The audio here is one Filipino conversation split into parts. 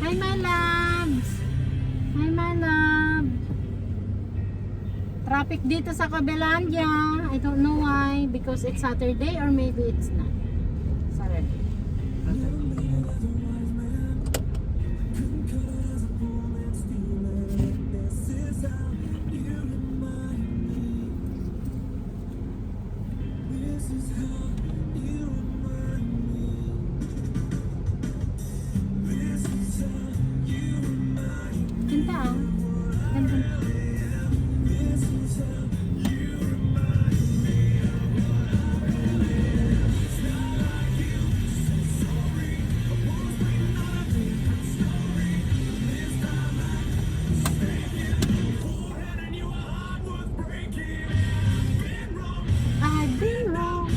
Hi my loves! Hi my love! Traffic dito sa Cabelandia. I don't know why. Because it's Saturday or maybe it's not. Saturday. Ganda ah. Ganda. I've been wrong.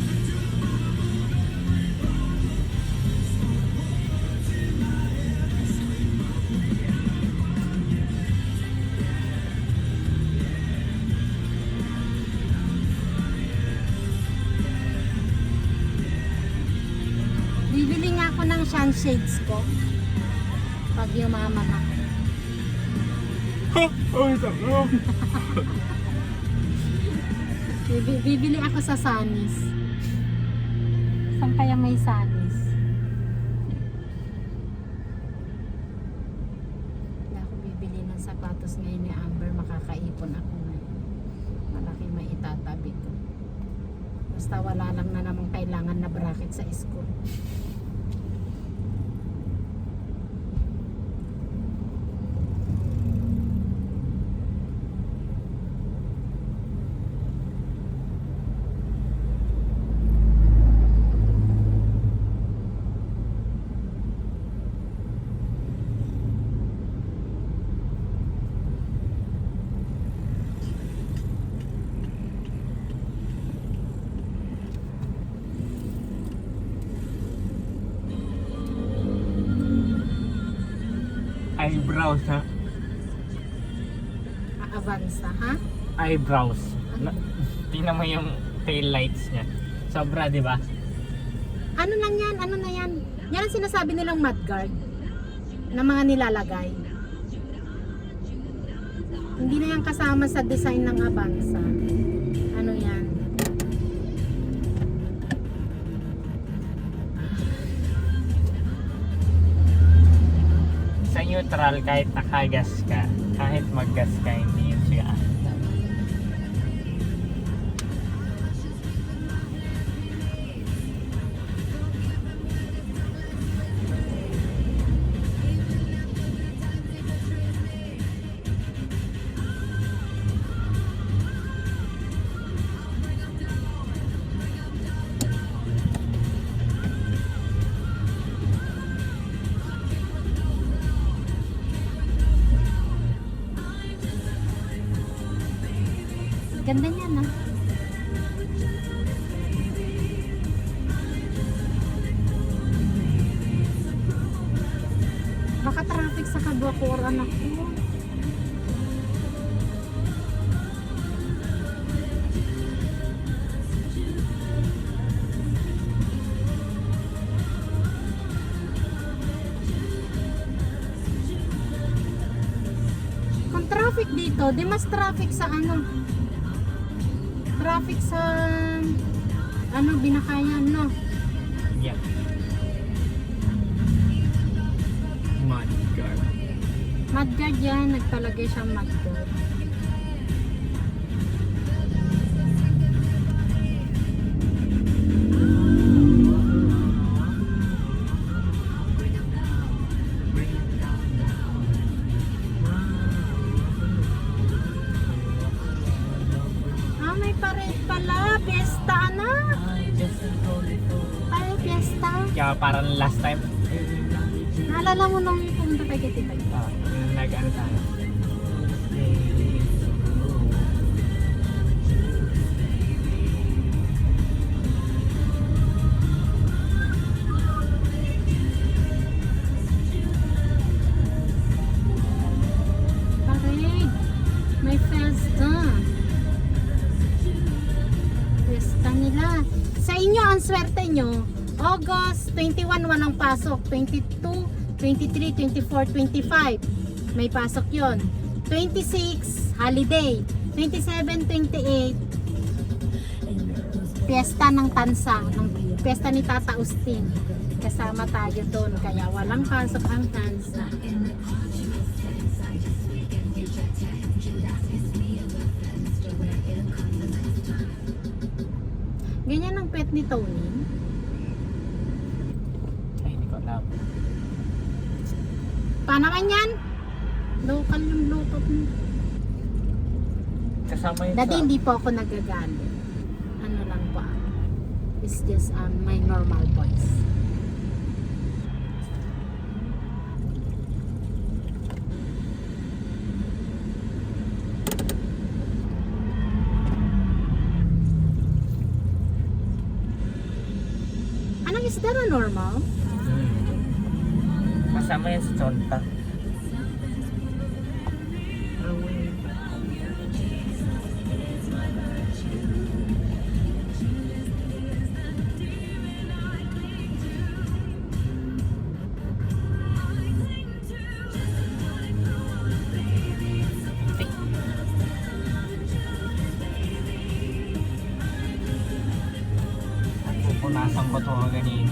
Bibili nga ako ng sunshades ko pag yumama na. Bibili ako sa Sunnies. Saan kaya may Sunnies? Hindi ako bibili ng sapatos ngayon ni Amber. Makakaipon ako ngayon. Malaki may itatabi ko. Basta wala lang na namang kailangan na bracket sa school. Eyebrows ha? Avanza, ha? Eyebrows. Tingnan mo yung tail lights niya. Sobra, di ba? Ano lang yan? Ano na yan? Yan ang sinasabi nilang mudguard na mga nilalagay. Hindi na yan kasama sa design ng Avanza. Ano yan? Sa neutral, kahit nakagas ka, kahit maggas ka, hindi yun siya. Ganda niyan, ha? Baka traffic sa Kabuakuran ako. Kung traffic dito, di mas traffic sa ano? Traffic sa ano, Binakayan, no? Yeah. Mudguard. Mudguard yan, nagpalagay siyang mudguard. Ah, may pared pala. Fiesta na. Ay, fiesta. Kaya parang last time, Naalala mo nung pumunta tayo kay Tita? nag-ano tayo. Pared. May fiesta. Fiesta nila. Sa inyo, ang swerte nyo, August 21 walang pasok, 22, 23, 24, 25. May pasok yon. 26, holiday. 27, 28, piyesta ng tansa, ng piyesta ni Tata Austin. Kasama tayo doon, kaya walang pasok ang tansa. Ganyan ang pet ni Tony. Ay, hindi ko alam. Paano man yan? Local yung Bluetooth mo. Kasama yun Dati sa... hindi po ako nagagalit. Ano lang po ako. It's just my normal voice. Anong isda na normal? Kasama yan sa Chonta. Pupunasan ko ito ganyan.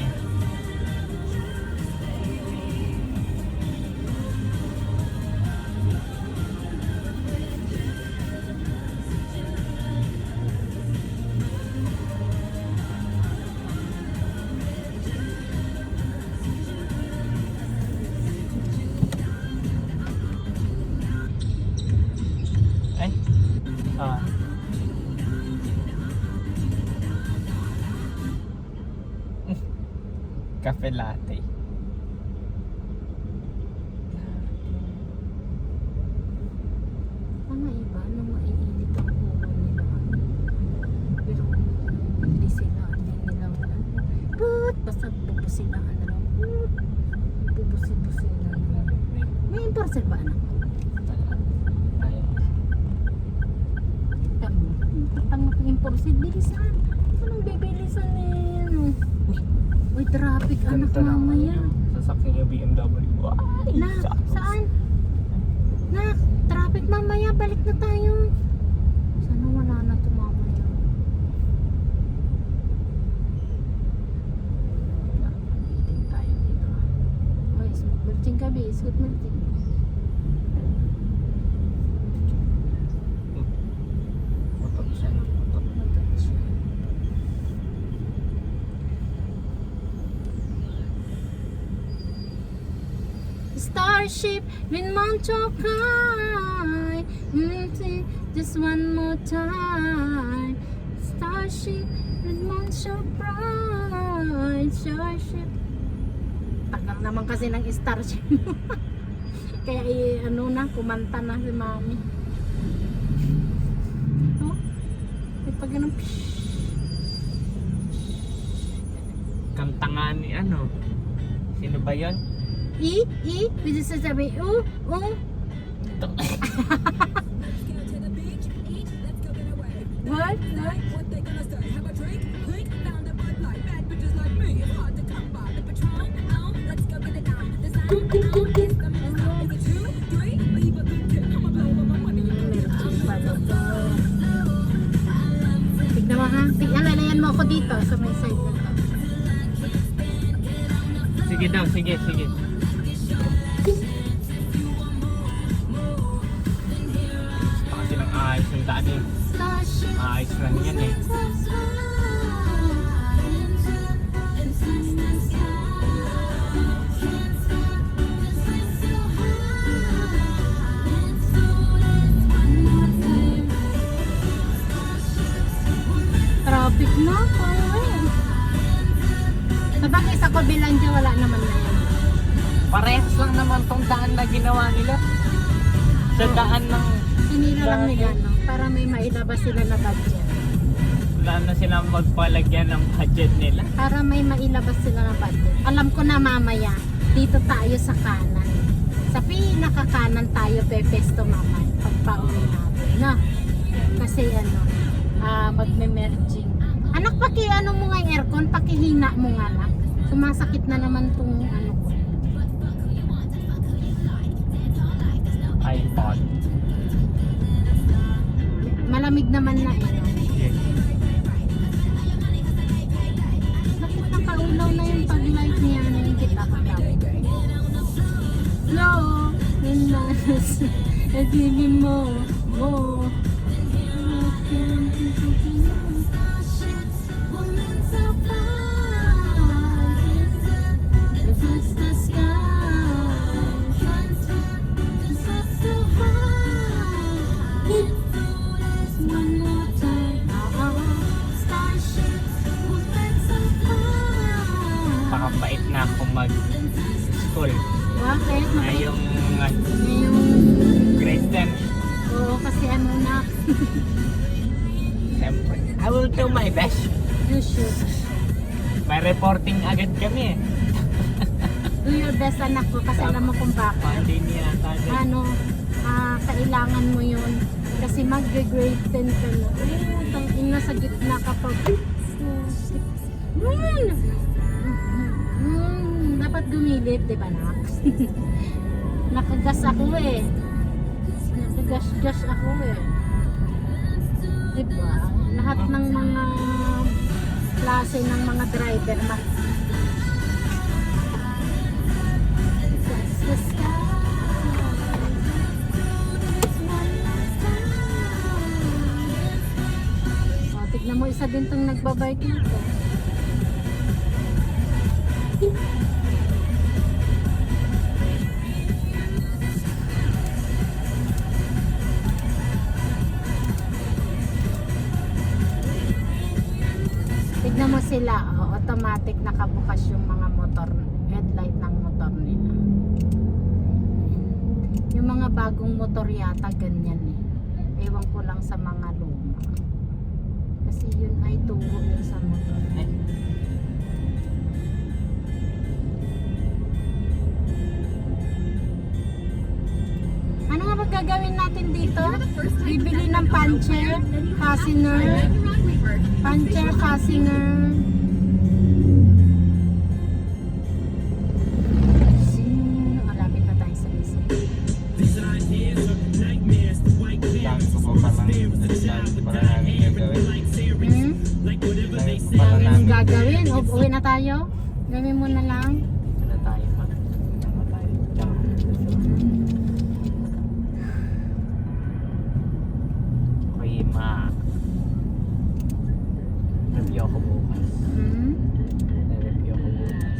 Ay. Ah. Cafe latte. Mga iba, nung maiinit ang ulo nila. Pero hindi nila basta bubusilaan na lang. Bubusin na lang. May parcel ba anak? Tama ko imported. Bilisan. Anong bibilisan eh? Uy, traffic anak mamaya. Sasakyan yung BMW. Ay, Nak, saan? Nak, traffic mamaya. Balik na tayo. Sana wala na to mamaya. Itin tayo dito. Uy, smooth merching ka, be. Smooth merching. Motor siya. Motor. Starship with Moncho High. Just one more time. Starship with Moncho Pride. Starship. Tagal naman kasi ng Starship. Kaya ano na, kumanta na si Mami. Oh, may pag ganun. Kanta nga ni ano. Sino ba yun? Pwede sasabi, Ito. What? Tignan mo ha. Alalayan mo ako dito sa may side na to. Sige daw, sige. Kasi ng ayos yung daan eh. Ayos lang yan eh. Traffic na. Sabagay sa Cobilanja wala naman na yan. Parehas lang naman tong daan na ginawa nila. Sa daan ng... Hinila lang nila, no? Para may mailabas sila na budget. Wala na silang magpalagyan ng budget nila. Para may mailabas sila na budget. Alam ko na mamaya, dito tayo sa kanan. Sa pinakakanan tayo, pepesto mamaya. Pagpa-uwi natin, no? Kasi ano, magme-merging. Anak, ano mo nga yung aircon, pakihina mo nga anak. Sumasakit na naman tong ano ko. malamig naman na eh. Yes. Bakit nakaulaw na yung pag-light niya na yung kita ko dapat? Slow in mass. At hindi mo. Pakapait na ako mag-school. Bakit? Na yung Yung... grade 10. Oo, kasi ano na. Siyempre, I will do my best. You should. May reporting agad kami eh. Do your best anak ko kasi alam mo kung bakit. Hindi niya agad. Ano, kailangan mo yun. Kasi mag-grade 10 ka na. Tangin na sa gitna kapag... dapat gumilid, di ba nak? Nakagas ako eh. Nakagas-gas ako eh. Di ba? Lahat ng mga klase ng mga driver tignan mo, isa din tong nagbabike nito. Tignan mo sila, automatic nakabukas yung mga motor, headlight ng motor nila. Yung mga bagong motor yata ganyan eh. Ewan ko lang sa mga luma. Kasi yun ay turo yun sa motor. Ano nga ba gagawin natin dito? Bibili ng puncher, fastener, malapit na tayo sa isa. Dami ko pa palang para namin gagawin. Dami ko pala Dami mong namin. gagawin. Uwi na tayo? Gawin mo na lang. Ano tayo ma? Ano tayo? Okay ma. Review ako bukas. Review ako bukas.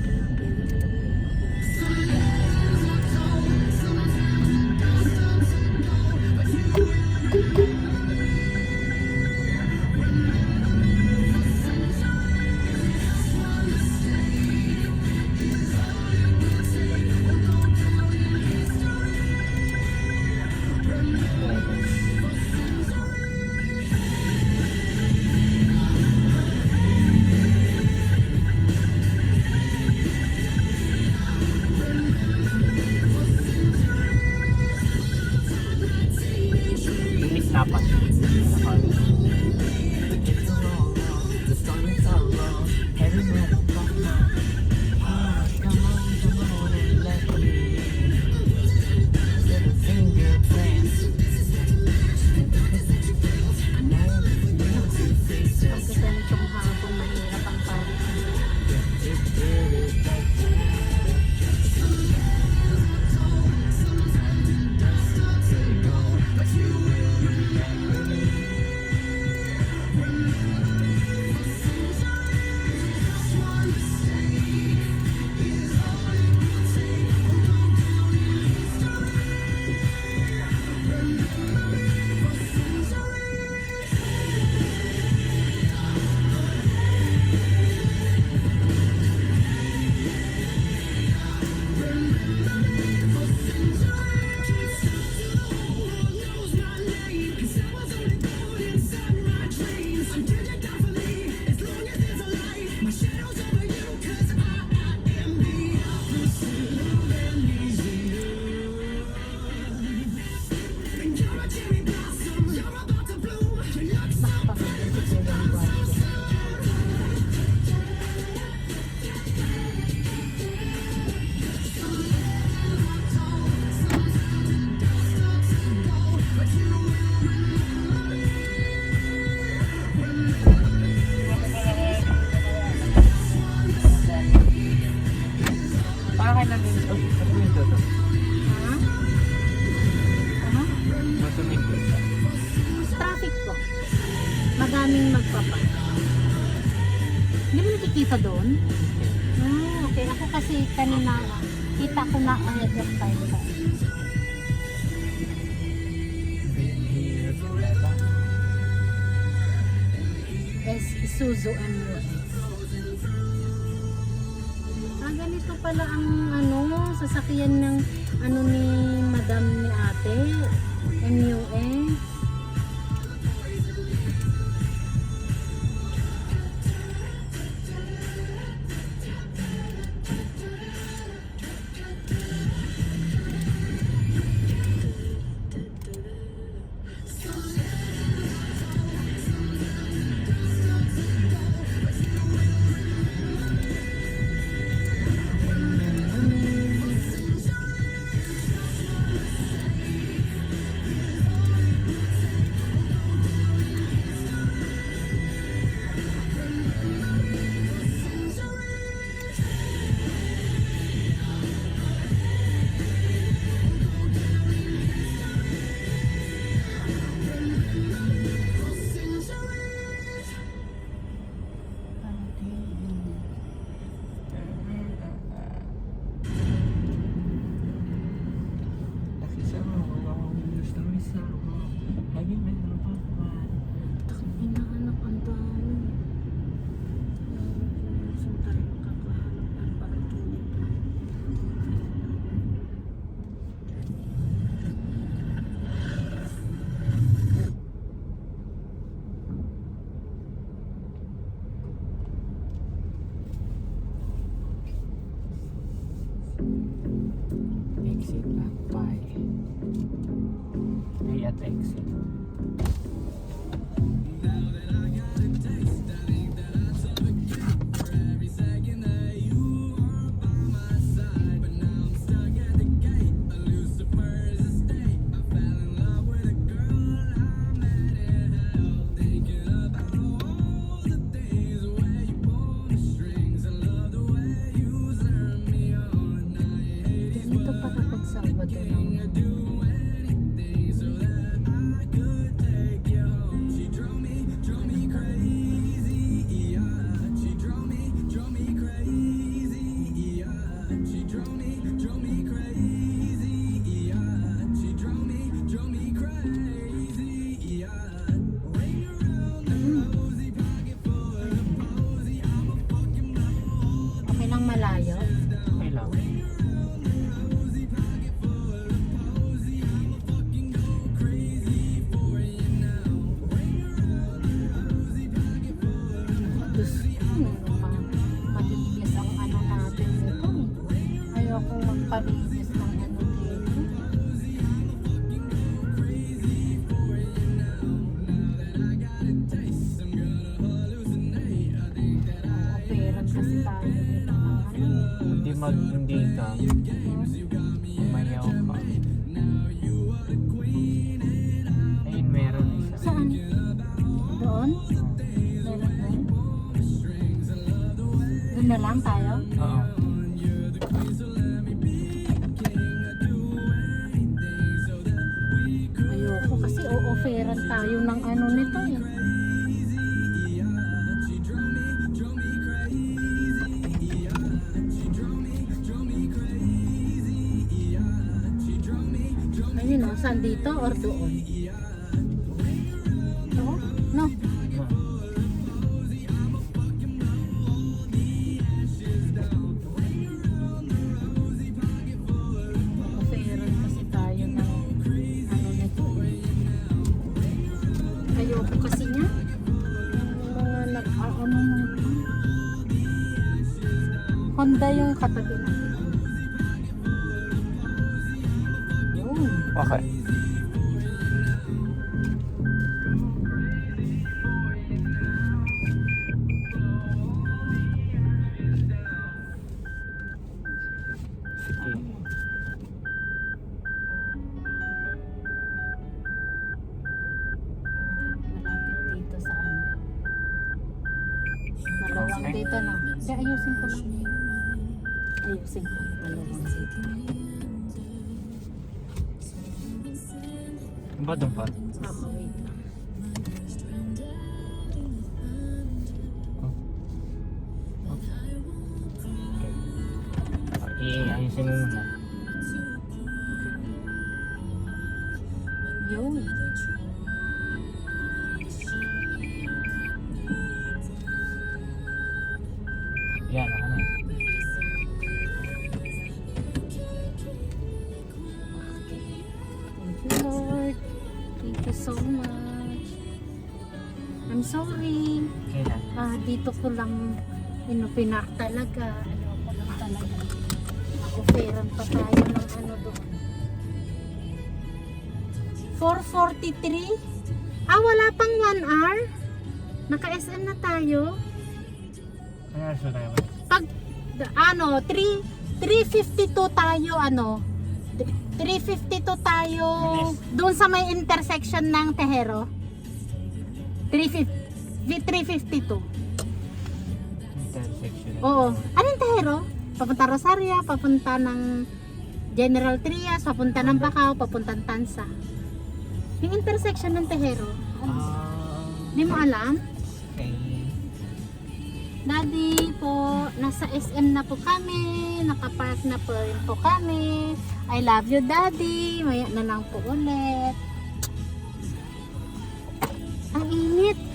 pupunta doon? Ah, okay. Ako kasi kanina, kita ko na ahead of time ka. Isuzu MUX. Ah, ganito pala ang sasakyan ng ni madam ni ate. MUX. Hinahanap ang dami. Saan tayo makakahanap ng parking nito? Exit lang. Bye. Pay at exit. Ganito pala pag Sabado lang. Okay lang malayo. Okay lang. Matitigas ang natin nito. Ayoko magpalinis ng dito. Operan kasi tayo nito ng Hindi ka. Umayaw ka. Ayun, meron isa. Saan? Doon? Meron doon? Doon na lang tayo? Oo. Ayoko kasi o-offeran tayo ng nito eh. Ayun o, saan dito or doon? Doon? No? Offeran kasi tayo ng nito eh. Ayoko kasi niya. Mga nag-ano Honda yung katabi natin. Yun. Okay. Sige. Malapit dito sa Malawang Okay. dito na. Hindi, ayusin ko lang. Ayusin ko. Malawang dito. Ba doon pa? Ako, wait lang. Oops. Yun. Yan, ako na. Thank you, Lord. Thank you so much. I'm sorry. Okay na. Dito ko lang pinak talaga. Ayoko lang talaga. Offeran pa tayo ng ano doon. 4:43? Wala pang 1 hour? Naka-SM na tayo? Ano oras ba tayo? Pag, 3:52 tayo, 3:52 tayo doon sa may intersection ng Tejero. 3:52. Intersection. Oo. Anong Tejero? Papunta Rosario, papunta ng General Trias, papunta ng Bacau, papunta ng Tansa. Yung intersection ng Tejero. Hindi mo alam? Okay. Daddy po, nasa SM na po kami, nakapark na po rin po kami. I love you, Daddy. Maya na lang po ulit. Ang init.